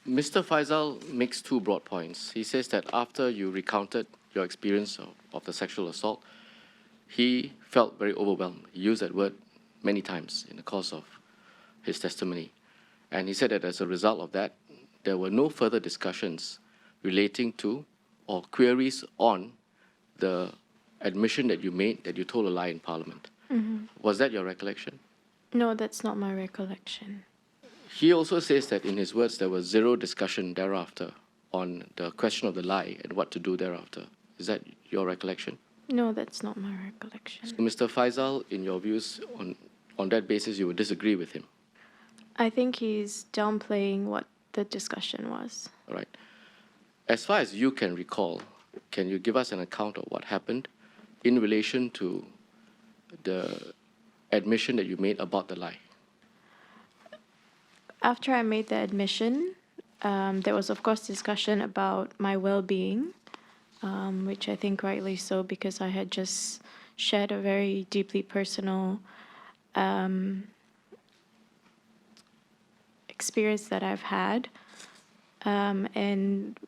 Mr. Faisal makes two broad points. He says that after you recounted your experience of the sexual assault, he felt very overwhelmed. He used that word many times in the course of his testimony. And he said that as a result of that, there were no further discussions relating to or queries on the admission that you made that you told a lie in Parliament. Mm-hmm. Was that your recollection? No, that's not my recollection. He also says that in his words, there was zero discussion thereafter on the question of the lie and what to do thereafter. Is that your recollection? No, that's not my recollection. So, Mr. Faisal, in your views, on that basis, you would disagree with him? I think he's downplaying what the discussion was. All right. As far as you can recall, can you give us an account of what happened in relation to the admission that you made about the lie? After I made the admission, there was, of course, discussion about my well-being, which I think rightly so, because I had just shared a very deeply personal experience that I've had. And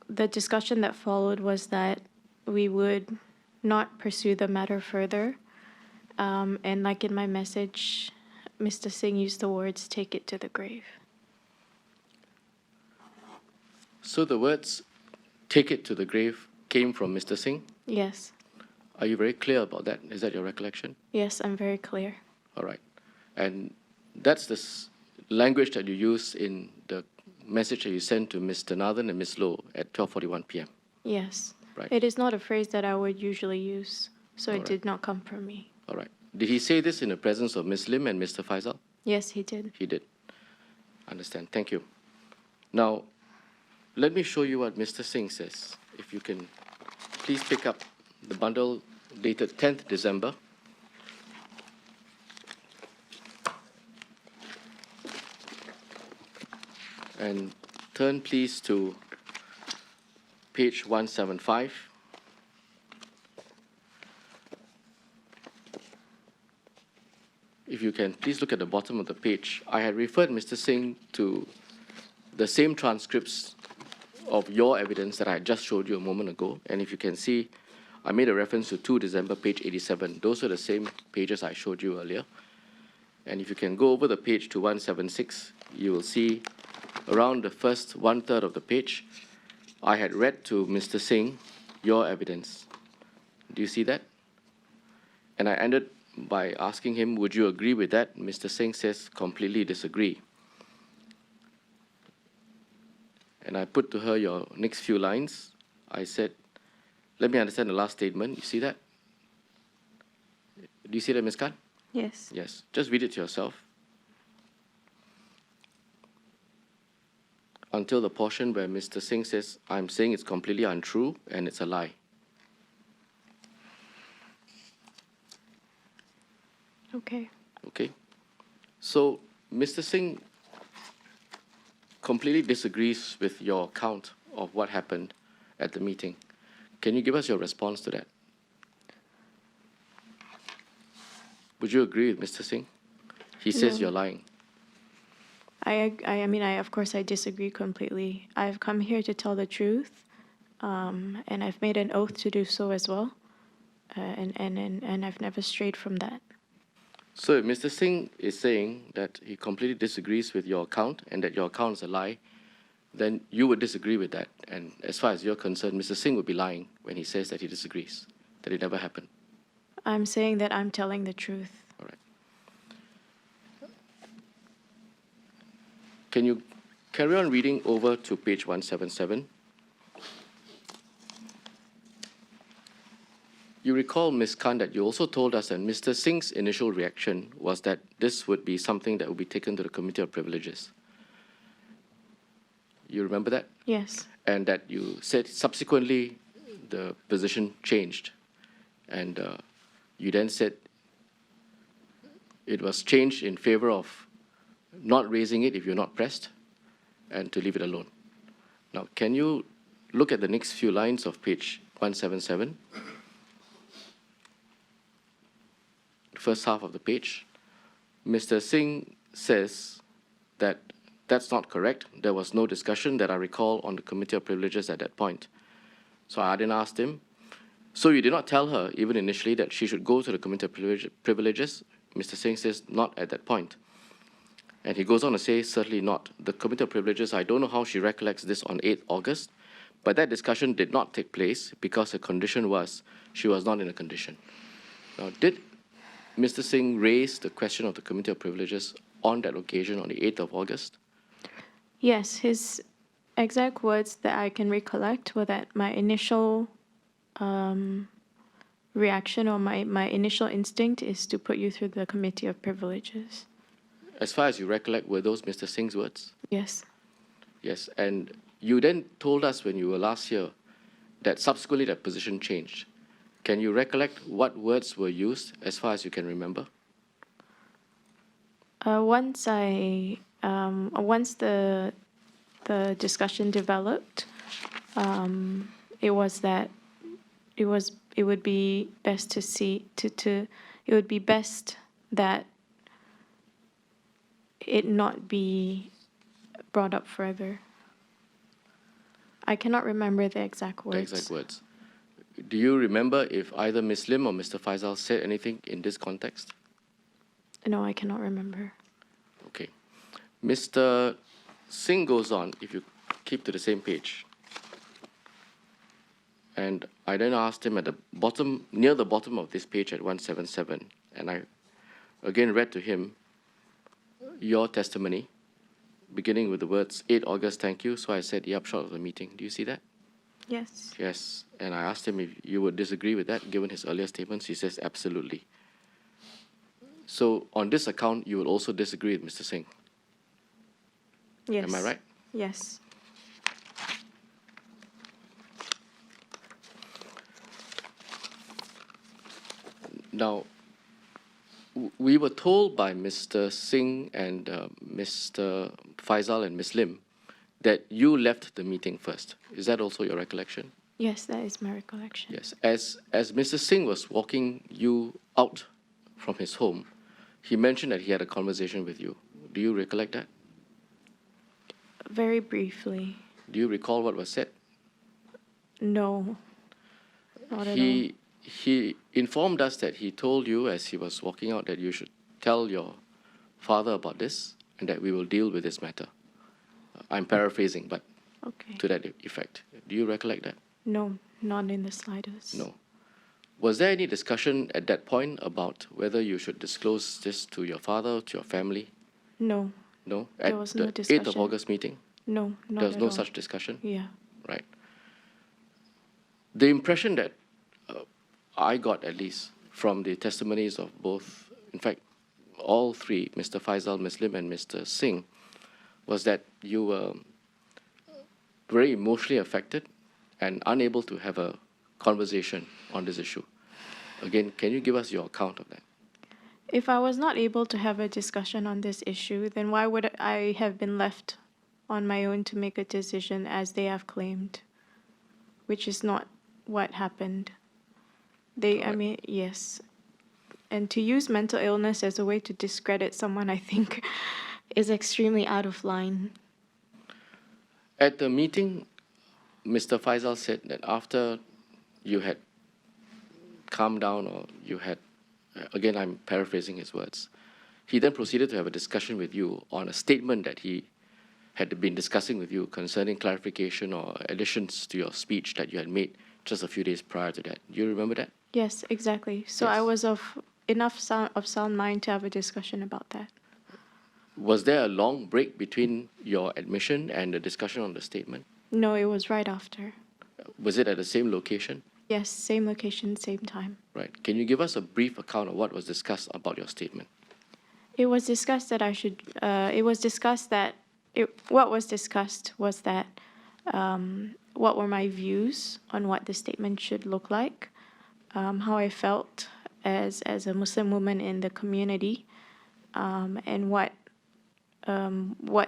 the discussion that followed was that we would not pursue the matter further. And like in my message, Mr. Singh used the words, "take it to the grave." So the words, "take it to the grave," came from Mr. Singh? Yes. Are you very clear about that? Is that your recollection? Yes, I'm very clear. All right. And that's the language that you use in the message that you sent to Mr. Nathan and Ms. Low at 12:41 p.m.? Yes. Right. It is not a phrase that I would usually use, so All it right. did not come from me. All right. Did he say this in the presence of Ms. Lim and Mr. Faisal? Yes, he did. He did. Understand. Thank you. Now, let me show you what Mr. Singh says. If you can please pick up the bundle dated 10th December. And turn please to page 175. If you can, please look at the bottom of the page. I had referred Mr. Singh to the same transcripts of your evidence that I just showed you a moment ago. And if you can see, I made a reference to 2 December, page 87. Those are the same pages I showed you earlier. And if you can go over the page to 176, you will see around the first one-third of the page, I had read to Mr. Singh your evidence. Do you see that? And I ended by asking him, would you agree with that? Mr. Singh says, completely disagree. And I put to her your next few lines. I said, let me understand the last statement. You see that? Do you see that, Ms. Khan? Yes. Yes. Just read it to yourself. Until the portion where Mr. Singh says, I'm saying it's completely untrue and it's a lie. Okay. Okay. So Mr. Singh completely disagrees with your account of what happened at the meeting. Can you give us your response to that? Would you agree with Mr. Singh? He says No. you're lying. I mean, of course, I disagree completely. I've come here to tell the truth, and I've made an oath to do so as well, and I've never strayed from that. So if Mr. Singh is saying that he completely disagrees with your account and that your account is a lie, then you would disagree with that. And as far as you're concerned, Mr. Singh would be lying when he says that he disagrees, that it never happened. I'm saying that I'm telling the truth. All right. Can you carry on reading over to page 177? You recall, Ms. Khan, that you also told us that Mr. Singh's initial reaction was that this would be something that would be taken to the Committee of Privileges. You remember that? Yes. And that you said subsequently the position changed. And you then said it was changed in favor of not raising it if you're not pressed and to leave it alone. Now, can you look at the next few lines of page 177? First half of the page. Mr. Singh says that that's not correct. There was no discussion that I recall on the Committee of Privileges at that point. So I then asked him, so you did not tell her, even initially, that she should go to the Committee of Privileges? Mr. Singh says, not at that point. And he goes on to say, certainly not. The Committee of Privileges, I don't know how she recollects this on 8th August, but that discussion did not take place because the condition was she was not in a condition. Now, did Mr. Singh raise the question of the Committee of Privileges on that occasion on the 8th of August? Yes, his exact words that I can recollect were that my initial reaction or my initial instinct is to put you through the Committee of Privileges. As far as you recollect, were those Mr. Singh's words? Yes. Yes, and you then told us when you were last here that subsequently that position changed. Can you recollect what words were used as far as you can remember? Once the discussion developed, it was that it would be best to see it would be best that it not be brought up further. I cannot remember the exact words. The exact words. Do you remember if either Ms. Lim or Mr. Faisal said anything in this context? No, I cannot remember. Okay. Mr. Singh goes on, if you keep to the same page. And I then asked him at the bottom, near the bottom of this page at 177, and I again read to him your testimony, beginning with the words, 8 August, thank you. So I said, yep, short of the meeting. Do you see that? Yes. Yes. And I asked him if you would disagree with that, given his earlier statements. He says, absolutely. So on this account, you will also disagree with Mr. Singh. Yes. Am I right? Yes. Now, we were told by Mr. Singh and Mr. Faisal and Ms. Lim that you left the meeting first. Is that also your recollection? Yes, that is my recollection. Yes. As Mr. Singh was walking you out from his home, he mentioned that he had a conversation with you. Do you recollect that? Very briefly. Do you recall what was said? No, not at all. He informed us that he told you as he was walking out that you should tell your father about this and that we will deal with this matter. I'm paraphrasing, but Okay. to that effect. Do you recollect that? No, not in the slightest. No. Was there any discussion at that point about whether you should disclose this to your father, to your family? No, No? There was no At the 8th of discussion. August meeting? no, not There was at no all. such discussion? Yeah. Right. The impression that I got, at least, from the testimonies of both, in fact, all three, Mr. Faisal, Ms. Lim, and Mr. Singh, was that you were very emotionally affected and unable to have a conversation on this issue. Again, can you give us your account of that? If I was not able to have a discussion on this issue, then why would I have been left on my own to make a decision as they have claimed, which is not what happened. Correct. Yes. And to use mental illness as a way to discredit someone, I think, is extremely out of line. At the meeting, Mr. Faisal said that after you had calmed down or you had, again, I'm paraphrasing his words, he then proceeded to have a discussion with you on a statement that he had been discussing with you concerning clarification or additions to your speech that you had made just a few days prior to that. Do you remember that? Yes, exactly. So I Yes. was of enough sound mind to have a discussion about that. Was there a long break between your admission and the discussion on the statement? No, it was right after. Was it at the same location? Yes, same location, same time. Right. Can you give us a brief account of what was discussed about your statement? It was discussed that what was discussed was that what were my views on what the statement should look like, how I felt as a Muslim woman in the community, and what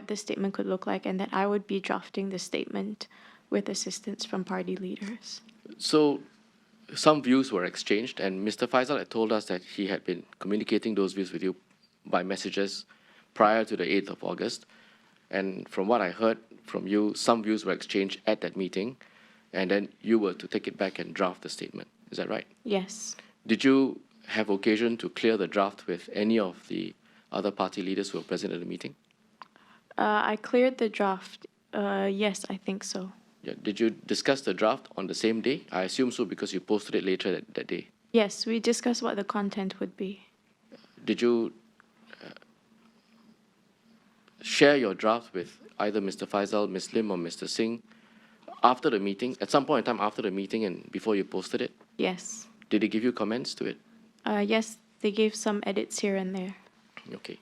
the statement could look like, and that I would be drafting the statement with assistance from party leaders. So some views were exchanged, and Mr. Faisal had told us that he had been communicating those views with you by messages prior to the 8th of August. And from what I heard from you, some views were exchanged at that meeting, and then you were to take it back and draft the statement. Is that right? Yes. Did you have occasion to clear the draft with any of the other party leaders who were present at the meeting? I cleared the draft. Yes, I think so. Yeah. Did you discuss the draft on the same day? I assume so because you posted it later that day. Yes, we discussed what the content would be. Did you share your draft with either Mr. Faisal, Ms. Lim, or Mr. Singh after the meeting, at some point in time after the meeting and before you posted it? Yes. Did they give you comments to it? Yes, they gave some edits here and there. Okay.